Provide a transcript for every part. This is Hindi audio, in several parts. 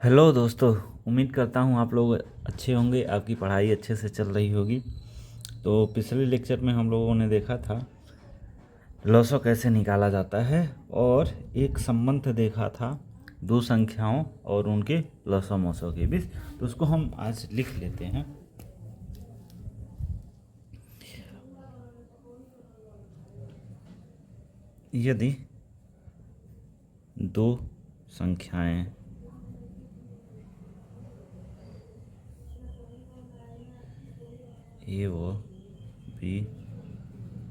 हेलो दोस्तों। उम्मीद करता हूँ आप लोग अच्छे होंगे, आपकी पढ़ाई अच्छे से चल रही होगी। तो पिछले लेक्चर में हम लोगों ने देखा था लॉसो कैसे निकाला जाता है और एक संबंध देखा था दो संख्याओं और उनके लॉसो मॉसो के बीच। तो उसको हम आज लिख लेते हैं। यदि दो संख्याएं ए व बी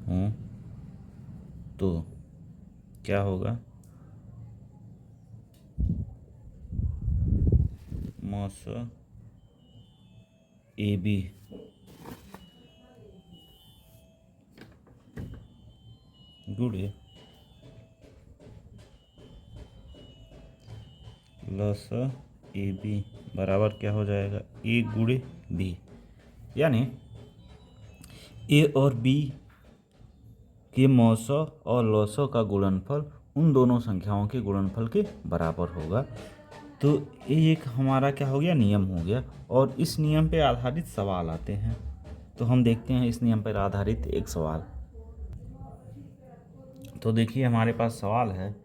हों तो क्या होगा? मॉसो ए बी गुणे लॉसो ए बी बराबर क्या हो जाएगा? ए गुणे बी। यानी ए और बी के मौसो और लॉसो का गुणनफल उन दोनों संख्याओं के गुणनफल के बराबर होगा। तो ये एक हमारा क्या हो गया? नियम हो गया। और इस नियम पे आधारित सवाल आते हैं। तो हम देखते हैं इस नियम पर आधारित एक सवाल। तो देखिए हमारे पास सवाल है,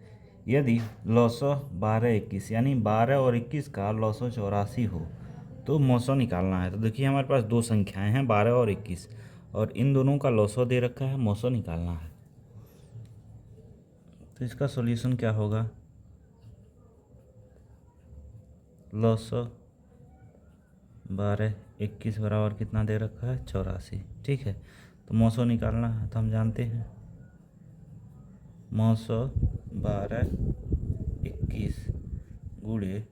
यदि लॉसो 12 21 यानी 12 और 21 का लॉसो 84 हो तो मौसो निकालना है। तो देखिए हमारे पास दो संख्याएं हैं 12 और 21 और इन दोनों का लॉसो दे रखा है, मौसो निकालना है। तो इसका सॉल्यूशन क्या होगा? लॉसो 12 21 बराबर कितना दे रखा है? 84। ठीक है, तो मौसो निकालना है। तो हम जानते हैं मौसो 12 21 गुणे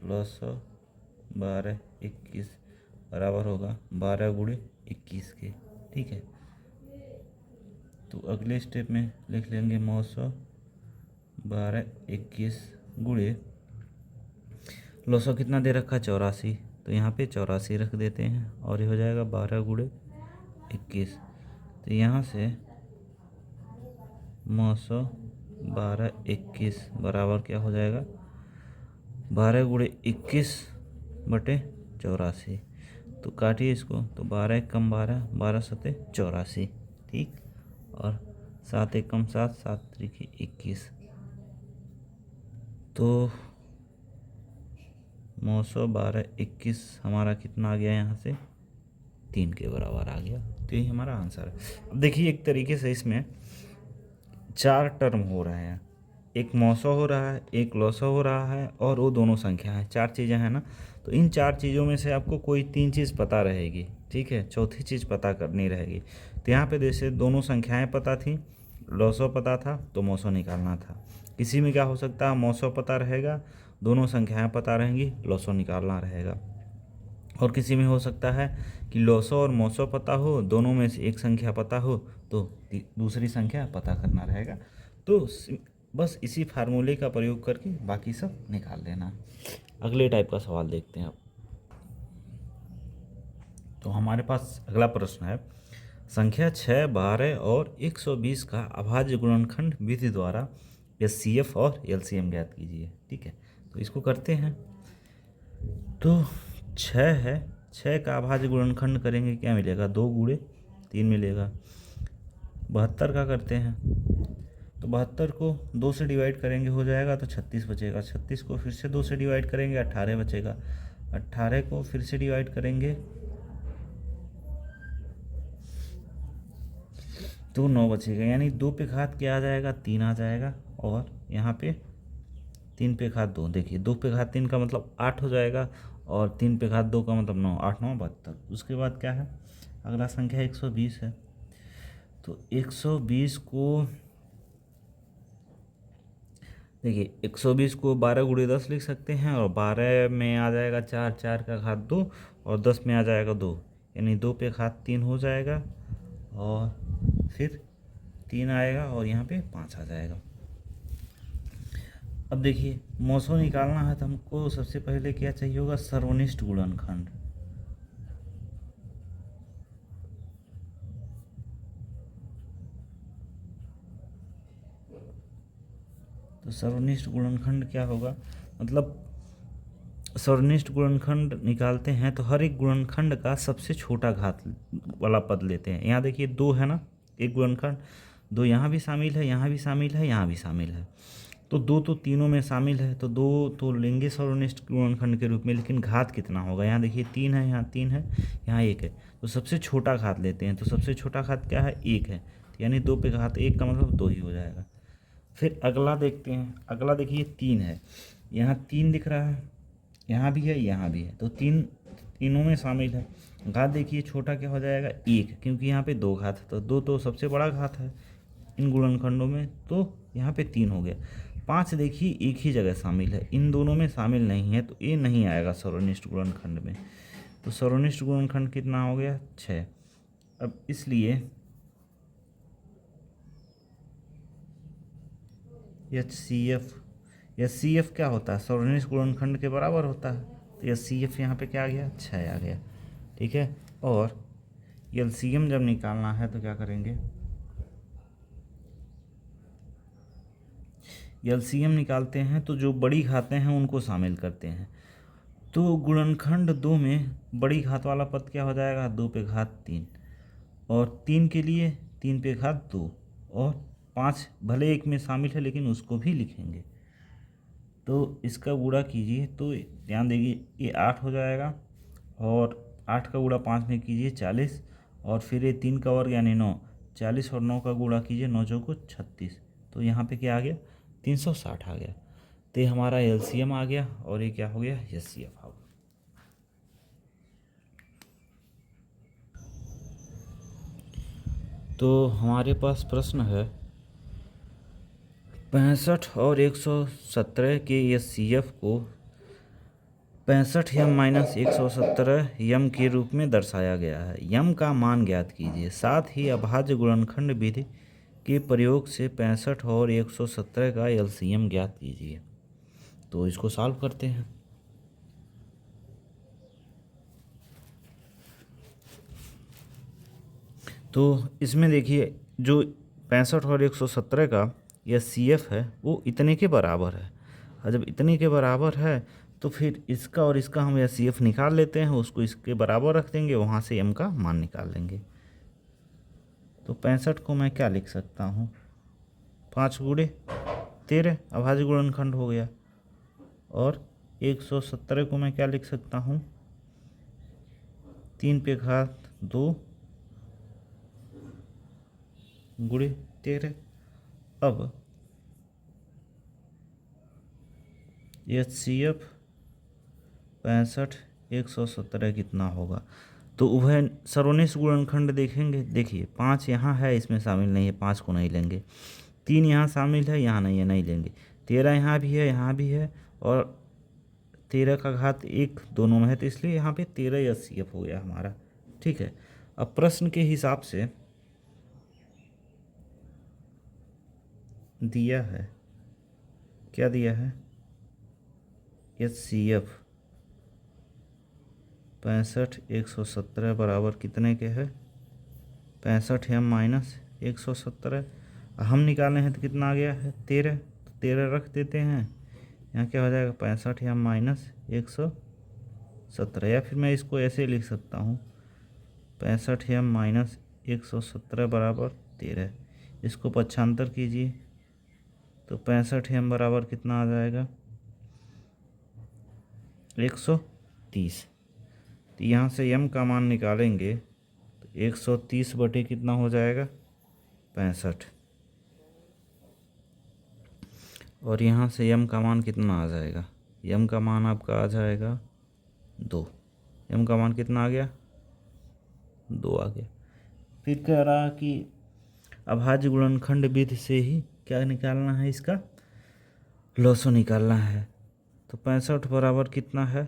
लॉसो 12 21 बराबर होगा 12 गुणे 21 के। ठीक है, तो अगले स्टेप में लिख लेंगे मौसो 12 21 गुणे लॉसो कितना दे रखा है? 84। तो यहाँ पे 84 रख देते हैं और ये हो जाएगा 12 गुणे 21। तो यहाँ से मौसो 12 21 बराबर क्या हो जाएगा? 12 गुणे 21 बटे 84। तो काटिए इसको, तो 12 एक कम 12, 12 सते 84। ठीक, और 7 एक कम 7, 7 त्रिक 21। तो मौसो 12 21 हमारा कितना आ गया? यहाँ से 3 के बराबर आ गया। तो यही हमारा आंसर है। अब देखिए एक तरीके से इसमें 4 टर्म हो रहे हैं, एक मौसो हो रहा है, एक लॉसो हो रहा है और वो दोनों संख्या है। 4 चीज़ें हैं ना। तो इन 4 चीज़ों में से आपको कोई 3 चीज़ पता रहेगी। ठीक है, चौथी चीज़ पता करनी रहेगी। तो यहाँ पे जैसे दोनों संख्याएं पता थी, लॉसो पता था, तो मौसो निकालना था। किसी में क्या हो सकता है? मौसो पता रहेगा, दोनों संख्याएं पता रहेंगी, लॉसो निकालना रहेगा। और किसी में हो सकता है कि लॉसो और मौसो पता हो, दोनों में से एक संख्या पता हो, तो दूसरी संख्या पता करना रहेगा। तो बस इसी फार्मूले का प्रयोग करके बाकी सब निकाल लेना। अगले टाइप का सवाल देखते हैं अब। तो हमारे पास अगला प्रश्न है, संख्या 6 12 और 120 का अभाज्य गुणनखंड विधि द्वारा एचसीएफ और एलसीएम ज्ञात कीजिए। ठीक है, तो इसको करते हैं। तो 6 है, 6 का अभाज्य गुणनखंड करेंगे, क्या मिलेगा? 2 गुणे 3 मिलेगा। 72 का करते हैं, तो 72 को 2 से डिवाइड करेंगे हो जाएगा, तो 36 बचेगा। 36 को फिर से 2 से डिवाइड करेंगे, 18 बचेगा। 18 को फिर से डिवाइड करेंगे तो 9 बचेगा। यानी 2 पे घात क्या आ जाएगा? 3 आ जाएगा। और यहाँ पे 3 पे घात 2, देखिए 2 पे घात 3 का मतलब 8 हो जाएगा और 3 पे घात 2 का मतलब 9, 8 9 72। उसके बाद क्या है? अगला संख्या 120 है। तो 120 को देखिए 120 को 12 गुणे 10 लिख सकते हैं और 12 में आ जाएगा 4, 4 का घात 2 और 10 में आ जाएगा 2, यानी 2 पे घात 3 हो जाएगा और फिर 3 आएगा और यहाँ पे 5 आ जाएगा। अब देखिए मौसो निकालना है तो हमको सबसे पहले क्या चाहिए होगा? सर्वनिष्ठ गुणनखंड। तो तो सर्वनिष्ठ गुणनखंड क्या होगा, मतलब सर्वनिष्ठ गुणनखंड निकालते हैं तो हर एक गुणनखंड का सबसे छोटा घात वाला पद लेते हैं। यहाँ देखिए 2 है ना, एक गुणनखंड, 2 यहाँ भी शामिल है, यहाँ भी शामिल है, यहाँ भी शामिल है, तो 2 तो तीनों में शामिल है, तो 2 तो लेंगे सर्वनिष्ठ गुणनखंड के रूप में, लेकिन घात कितना होगा, यहाँ देखिए 3 है, यहाँ 3 है, यहाँ 1 है, तो सबसे छोटा घात लेते हैं। तो सबसे छोटा घात क्या है, 1 है, यानी 2 पे घात 1 का मतलब 2 ही हो जाएगा। फिर अगला देखते हैं, अगला देखिए 3 है, यहाँ 3 दिख रहा है, यहाँ भी है, यहाँ भी है, तो तीनों में शामिल है। घात देखिए छोटा क्या हो जाएगा, 1, क्योंकि यहाँ पे 2 घात है, तो 2 तो सबसे बड़ा घात है इन गुणनखंडों में, तो यहाँ पे 3 हो गया। 5 देखिए एक ही जगह शामिल है, इन दोनों में शामिल नहीं है, तो ये नहीं आएगा सर्वनिष्ठ गुणनखंड में। तो सर्वनिष्ठ गुणनखंड कितना हो गया, 6। अब इसलिए HCF क्या होता है, सर्वनिष्ठ गुणनखंड के बराबर होता है, तो HCF यहाँ पे क्या आ गया, 6 आ गया। ठीक है, और LCM जब निकालना है तो क्या करेंगे, LCM निकालते हैं तो जो बड़ी घातें हैं उनको शामिल करते हैं। तो गुणनखंड 2 में बड़ी घात वाला पद क्या हो जाएगा, 2 पे घात 3, और 3 के लिए 3 पे घात 2, और 5 भले एक में शामिल है लेकिन उसको भी लिखेंगे। तो इसका गुणा कीजिए तो ध्यान देंगे ये 8 हो जाएगा, और 8 का गुणा 5 में कीजिए 40, और फिर ये 3 का वर्ग यानी 9, 40 और 9 का गुणा कीजिए 9 चौको 36, तो यहाँ पे क्या आ गया, 360 आ गया। तो ये हमारा LCM आ गया, और ये क्या हो गया, HCF आ गया। तो हमारे पास प्रश्न है 65 और 117 के HCF को 65m-117m के रूप में दर्शाया गया है। यम का मान ज्ञात कीजिए, साथ ही अभाज्य गुणनखंड विधि के प्रयोग से 65 और 117 का LCM ज्ञात कीजिए। तो इसको सॉल्व करते हैं। तो इसमें देखिए जो 65 और 117 का HCF है वो इतने के बराबर है, और जब इतने के बराबर है तो फिर इसका और इसका हम HCF निकाल लेते हैं, उसको इसके बराबर रख देंगे, वहाँ से m का मान निकाल लेंगे। तो 65 को मैं क्या लिख सकता हूँ, 5 गुणे 13 अभाज्य गुणनखंड हो गया, और 117 को मैं क्या लिख सकता हूँ, 3 पे घात 2 गुणे 13। अब HCF 65 117 कितना होगा, तो उभय सर्वनिष्ठ गुणनखंड देखेंगे। देखिए 5 यहाँ है, इसमें शामिल नहीं है, 5 को नहीं लेंगे, 3 यहाँ शामिल है, यहाँ नहीं है, नहीं लेंगे, 13 यहाँ भी है, यहाँ भी है, और 13 का घात 1 दोनों में है, तो इसलिए यहाँ पे 13 HCF हो गया हमारा। ठीक है, अब प्रश्न के हिसाब से दिया है, क्या दिया है, HCF 65 117 बराबर कितने के है, 65m-117। हम निकाले हैं तो कितना आ गया है, 13, तो 13 रख देते हैं, यहाँ क्या हो जाएगा, 65m-117, या फिर मैं इसको ऐसे लिख सकता हूँ 65m-117 बराबर 13। इसको पक्षांतर कीजिए तो 65m बराबर कितना आ जाएगा, 130। तो यहाँ से m का मान निकालेंगे तो 130 बटे कितना हो जाएगा, 65, और यहाँ से m का मान कितना आ जाएगा, m का मान आपका आ जाएगा 2। m का मान कितना आ गया, 2 आ गया। फिर कह रहा कि अभाज्य गुणनखंड विधि से ही क्या निकालना है, इसका लॉसो निकालना है। तो 65 बराबर कितना है,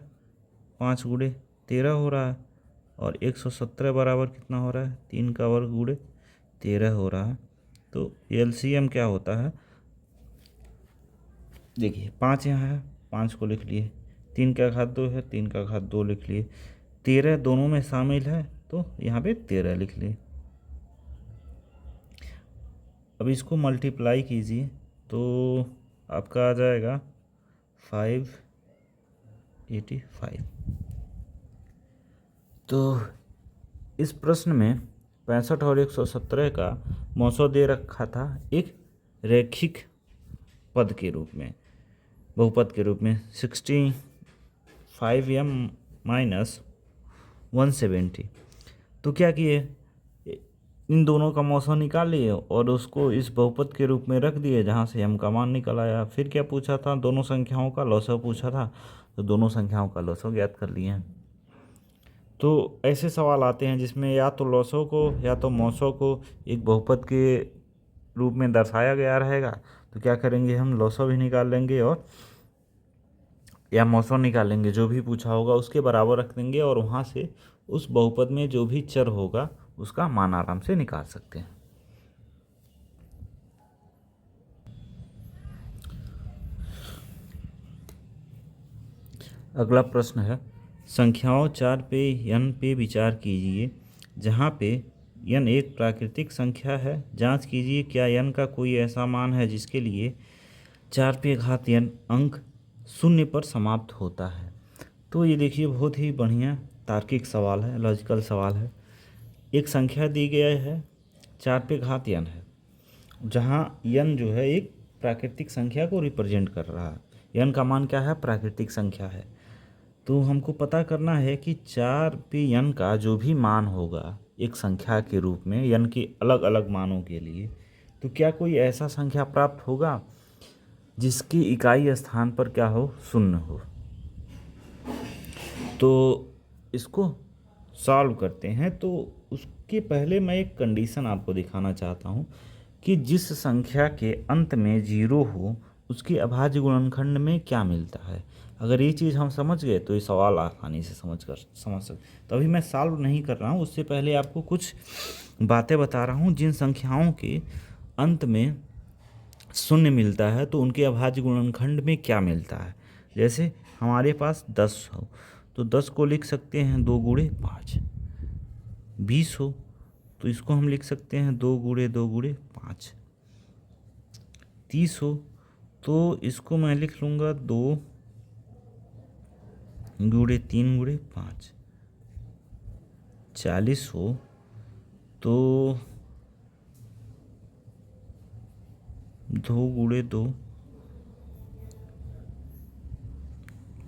5 गुणे 13 हो रहा है, और 117 बराबर कितना हो रहा है, 3 का वर्ग गुणे 13 हो रहा है। तो LCM क्या होता है, देखिए 5 यहाँ है, 5 को लिख लिए, 3 का घात 2 है, 3 का घात 2 लिख लिए, 13 दोनों में शामिल है तो यहाँ पे 13 लिख लिए। अब इसको मल्टीप्लाई कीजिए तो आपका आ जाएगा 585। तो इस प्रश्न में 65 और 117 का मौसो दे रखा था एक रैखिक पद के रूप में, बहुपद के रूप में 65m माइनस 170। तो क्या किए, इन दोनों का मौसम निकाल लिए और उसको इस बहुपद के रूप में रख दिए जहाँ से m का मान निकल आया। फिर क्या पूछा था, दोनों संख्याओं का लसागु पूछा था, तो दोनों संख्याओं का लसागु ज्ञात कर लिए। तो ऐसे सवाल आते हैं जिसमें या तो लसागु को या तो मौसों को एक बहुपद के रूप में दर्शाया गया रहेगा, तो क्या करेंगे हम लसागु भी निकाल लेंगे और या मौसों निकालेंगे, जो भी पूछा होगा उसके बराबर रख देंगे और वहाँ से उस बहुपद में जो भी चर होगा उसका मान आराम से निकाल सकते हैं। अगला प्रश्न है, संख्याओं 4 पे n पे विचार कीजिए जहाँ पे n एक प्राकृतिक संख्या है। जांच कीजिए क्या n का कोई ऐसा मान है जिसके लिए 4 पे घात n अंक शून्य पर समाप्त होता है। तो ये देखिए बहुत ही बढ़िया तार्किक सवाल है, लॉजिकल सवाल है। एक संख्या दी गई है 4 पे घात n है, जहाँ n जो है एक प्राकृतिक संख्या को रिप्रेजेंट कर रहा है। n का मान क्या है, प्राकृतिक संख्या है। तो हमको पता करना है कि 4 पे n का जो भी मान होगा एक संख्या के रूप में n के अलग अलग मानों के लिए, तो क्या कोई ऐसा संख्या प्राप्त होगा जिसकी इकाई स्थान पर क्या हो, शून्य हो। तो इसको सॉल्व करते हैं। तो उसके पहले मैं एक कंडीशन आपको दिखाना चाहता हूँ कि जिस संख्या के अंत में 0 हो उसके अभाज्य गुणनखंड में क्या मिलता है। अगर ये चीज़ हम समझ गए तो ये सवाल आसानी से समझ सकते। तो अभी मैं सॉल्व नहीं कर रहा हूँ, उससे पहले आपको कुछ बातें बता रहा हूँ। जिन संख्याओं के अंत में शून्य मिलता है तो उनके अभाज्य गुणनखंड में क्या मिलता है। जैसे हमारे पास 10 हो तो 10 को लिख सकते हैं 2 गुणे 5। 20 हो तो इसको हम लिख सकते हैं 2 गुणे 2 गुणे 5। 30 हो तो इसको मैं लिख लूँगा 2 गुणे 3 गुणे 5। 40 हो तो 2 गुणे 2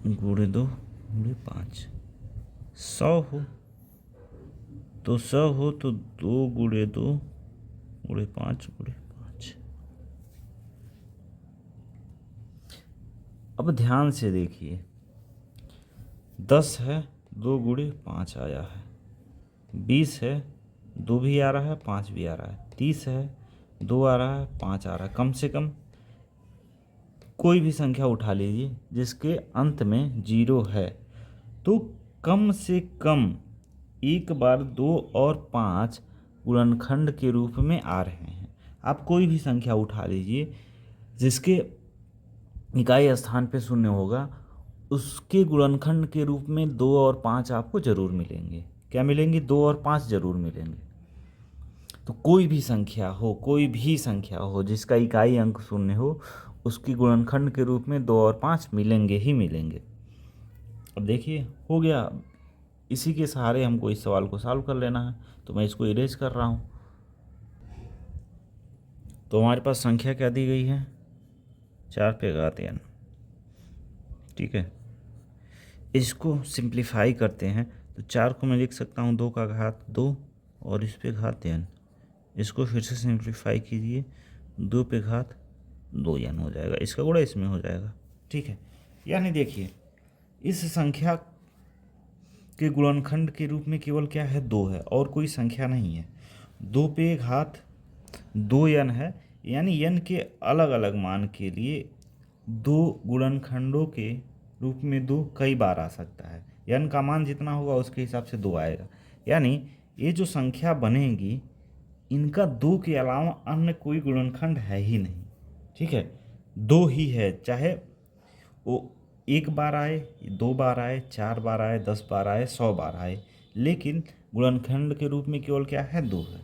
गुणे 2 गुणे 5। 100 हो तो 2 गुणे 2 गुणे 5 गुणे 5। अब ध्यान से देखिए, 10 है 2 गुणे 5 आया है, 20 है 2 भी आ रहा है 5 भी आ रहा है, 30 है 2 आ रहा है 5 आ रहा है। कम से कम कोई भी संख्या उठा लीजिए जिसके अंत में 0 है, तो कम से कम एक बार 2 और 5 गुणनखंड के रूप में आ रहे हैं। आप कोई भी संख्या उठा लीजिए जिसके इकाई स्थान पे शून्य होगा, उसके गुणनखंड के रूप में 2 और 5 आपको जरूर मिलेंगे। क्या मिलेंगे, 2 और 5 जरूर मिलेंगे। तो कोई भी संख्या हो जिसका इकाई अंक शून्य हो, उसकी गुणनखंड के रूप में 2 और 5 मिलेंगे ही मिलेंगे। अब देखिए हो गया, इसी के सहारे हमको इस सवाल को सॉल्व कर लेना है। तो मैं इसको इरेज कर रहा हूँ। तो हमारे पास संख्या क्या दी गई है, 4 पे घात n। ठीक है, इसको सिंप्लीफाई करते हैं तो 4 को मैं लिख सकता हूँ 2 का घात 2 और इस पे घात n। इसको फिर से सिंप्लीफाई कीजिए, 2 पे घात 2n हो जाएगा, इसका गुणा इसमें हो जाएगा। ठीक है, यानी देखिए इस संख्या के गुणनखंड के रूप में केवल क्या है, 2 है और कोई संख्या नहीं है। 2 पे घात 2n है, यानी n के अलग अलग मान के लिए 2 गुणनखंडों के रूप में 2 कई बार आ सकता है। n का मान जितना होगा उसके हिसाब से 2 आएगा। यानी ये जो संख्या बनेगी इनका 2 के अलावा अन्य कोई गुणनखंड है ही नहीं। ठीक है, 2 ही है, चाहे वो 1 बार आए, 2 बार आए, 4 बार आए, 10 बार आए, 100 बार आए, लेकिन गुणनखंड के रूप में केवल क्या है, 2 है।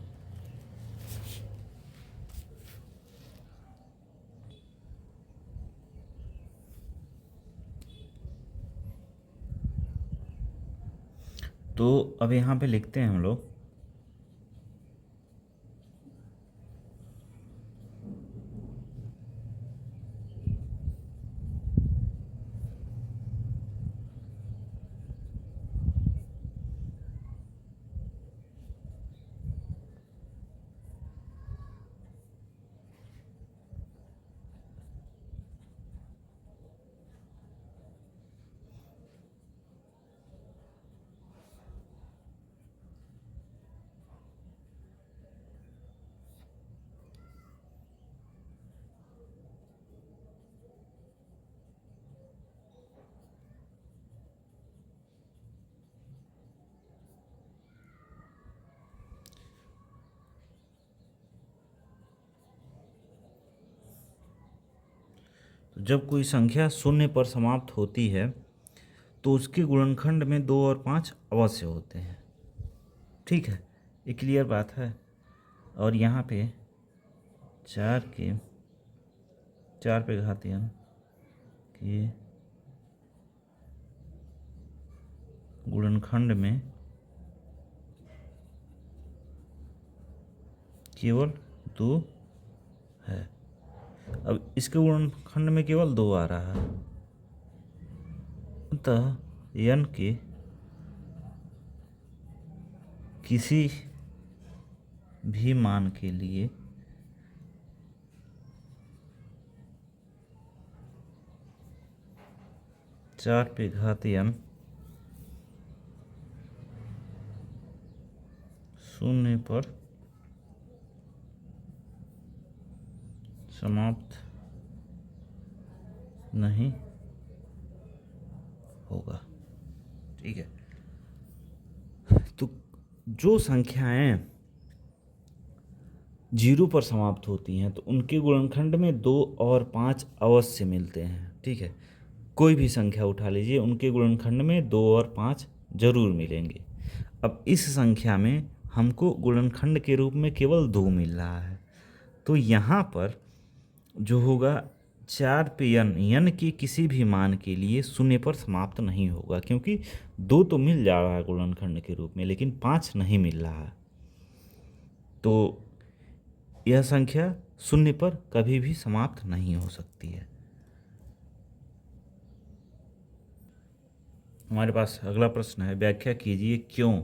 तो अब यहाँ पे लिखते हैं हम लोग तो जब कोई संख्या शून्य पर समाप्त होती है तो उसके गुणनखंड में 2 और 5 अवश्य होते हैं। ठीक है, ये क्लियर बात है। और यहाँ पे 4 पे घातीय के गुणनखंड में केवल 2 है। अब इसके गुणनखंड में केवल 2 आ रहा है, अतः n के किसी भी मान के लिए चार पे घात n शून्य पर समाप्त नहीं होगा। ठीक है, तो जो संख्याएं 0 पर समाप्त होती हैं तो उनके गुणनखंड में 2 और 5 अवश्य मिलते हैं। ठीक है, कोई भी संख्या उठा लीजिए, उनके गुणनखंड में 2 और 5 जरूर मिलेंगे। अब इस संख्या में हमको गुणनखंड के रूप में केवल 2 मिल रहा है, तो यहाँ पर जो होगा 4 पे n के किसी भी मान के लिए शून्य पर समाप्त नहीं होगा, क्योंकि 2 तो मिल जा रहा है गुणनखंड के रूप में, लेकिन 5 नहीं मिल रहा है। तो यह संख्या शून्य पर कभी भी समाप्त नहीं हो सकती है। हमारे पास अगला प्रश्न है, व्याख्या कीजिए क्यों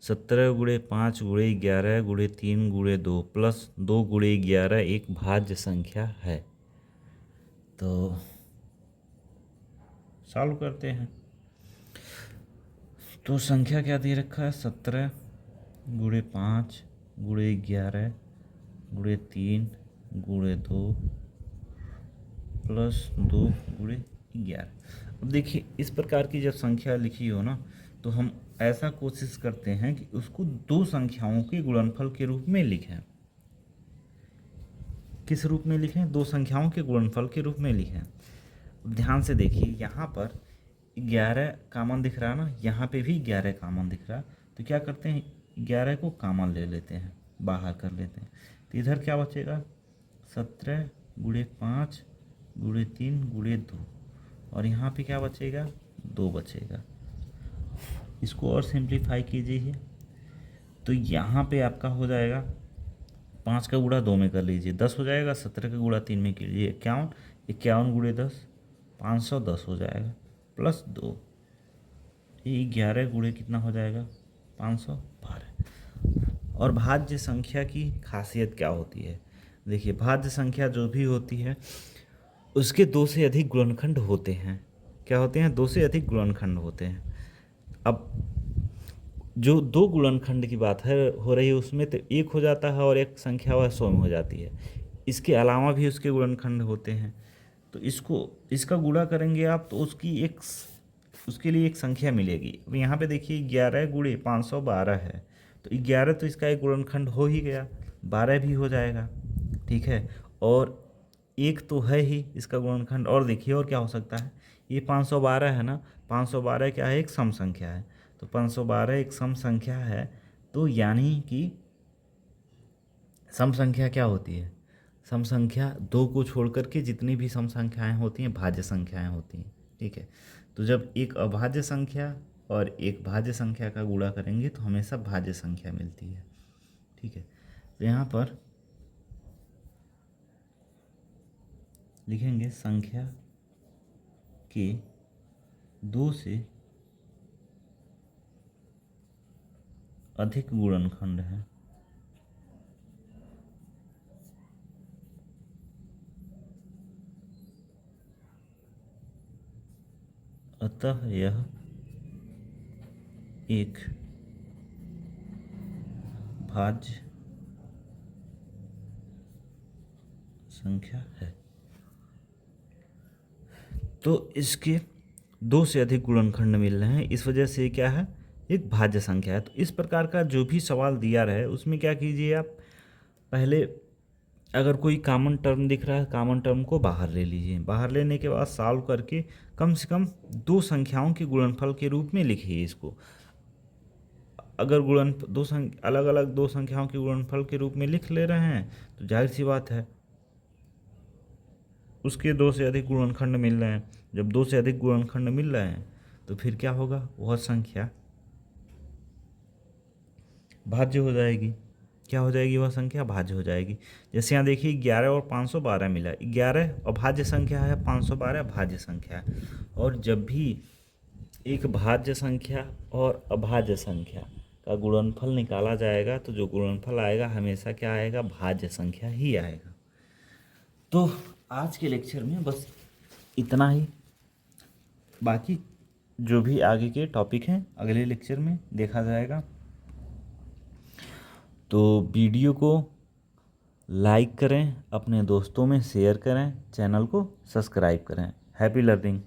17 गुणे 5 गुणे 11 गुणे 3 गुणे 2 प्लस 2 गुणे 11 एक भाज्य संख्या है। तो सॉल्व करते हैं। तो संख्या क्या दे रखा है, 17 गुणे 5 गुणे 11 गुणे 3 गुणे 2 प्लस 2 गुणे 11। अब देखिए, इस प्रकार की जब संख्या लिखी हो ना, तो हम ऐसा कोशिश करते हैं कि उसको 2 संख्याओं के गुणनफल के रूप में लिखें। किस रूप में लिखें, 2 संख्याओं के गुणनफल के रूप में लिखें। ध्यान से देखिए, यहाँ पर 11 कॉमन दिख रहा है ना, यहाँ पे भी 11 कॉमन दिख रहा है, तो क्या करते हैं 11 को कॉमन ले लेते हैं, बाहर कर लेते हैं। तो इधर क्या बचेगा, 17 गुणे 5 गुणे 3 गुणे 2, और यहाँ पे क्या बचेगा, 2 बचेगा। इसको और सिंप्लीफाई कीजिए, तो यहाँ पे आपका हो जाएगा 5 का गुणा 2 में कर लीजिए 10 हो जाएगा, 17 का गुणा 3 में कीजिए 51, 51 गुणे 10 510 हो जाएगा, प्लस 2, ये 11 गुणे कितना हो जाएगा 512। और भाज्य संख्या की खासियत क्या होती है, देखिए भाज्य संख्या जो भी होती है उसके 2 से अधिक गुणनखंड होते हैं। क्या होते हैं, 2 से अधिक गुणनखंड होते हैं। अब जो 2 गुणनखंड की बात है हो रही है उसमें तो 1 हो जाता है और एक संख्या वह 100 में हो जाती है। इसके अलावा भी उसके गुणनखंड होते हैं, तो इसका गुणा करेंगे आप तो उसके लिए एक संख्या मिलेगी। अब यहाँ पे देखिए 11 गुणे 512 है, तो 11 तो इसका एक गुणनखंड हो ही गया, 12 भी हो जाएगा। ठीक है, और एक तो है ही इसका गुणनखंड, और देखिए और क्या हो सकता है, ये 512 है ना, 512 क्या है, एक सम संख्या है, तो 512 एक सम संख्या है। तो यानी कि सम संख्या क्या होती है, सम संख्या 2 को छोड़कर के जितनी भी सम संख्याएं होती हैं भाज्य संख्याएं होती हैं। ठीक है, तो जब एक अभाज्य संख्या और एक भाज्य संख्या का गुणा करेंगे तो हमेशा भाज्य संख्या मिलती है। ठीक है, तो यहाँ पर लिखेंगे संख्या के 2 से अधिक गुणनखंड है, अतः यह एक भाज्य संख्या है। तो इसके 2 से अधिक गुणनखंड मिल रहे हैं, इस वजह से क्या है, एक भाज्य संख्या है। तो इस प्रकार का जो भी सवाल दिया रहे उसमें क्या कीजिए आप, पहले अगर कोई कॉमन टर्म दिख रहा है, कॉमन टर्म को बाहर ले लीजिए, बाहर लेने के बाद सॉल्व करके कम से कम 2 संख्याओं के गुणनफल के रूप में लिखिए इसको। अगर अलग अलग 2 संख्याओं के गुणनफल के रूप में लिख ले रहे हैं तो जाहिर सी बात है उसके 2 से अधिक गुणनखंड मिल रहे हैं। जब 2 से अधिक गुणनखंड मिल रहे हैं तो फिर क्या होगा, वह संख्या भाज्य हो जाएगी। क्या हो जाएगी, वह संख्या भाज्य हो जाएगी। जैसे यहाँ देखिए 11 और 512 मिला, 11 अभाज्य संख्या है, 512 भाज्य संख्या है। और जब भी एक भाज्य संख्या और अभाज्य संख्या का गुणनफल निकाला जाएगा तो जो गुणनफल आएगा हमेशा क्या आएगा, भाज्य संख्या ही आएगा। तो आज के लेक्चर में बस इतना ही, बाकी जो भी आगे के टॉपिक हैं अगले लेक्चर में देखा जाएगा। तो वीडियो को लाइक करें, अपने दोस्तों में शेयर करें, चैनल को सब्सक्राइब करें। Happy learning.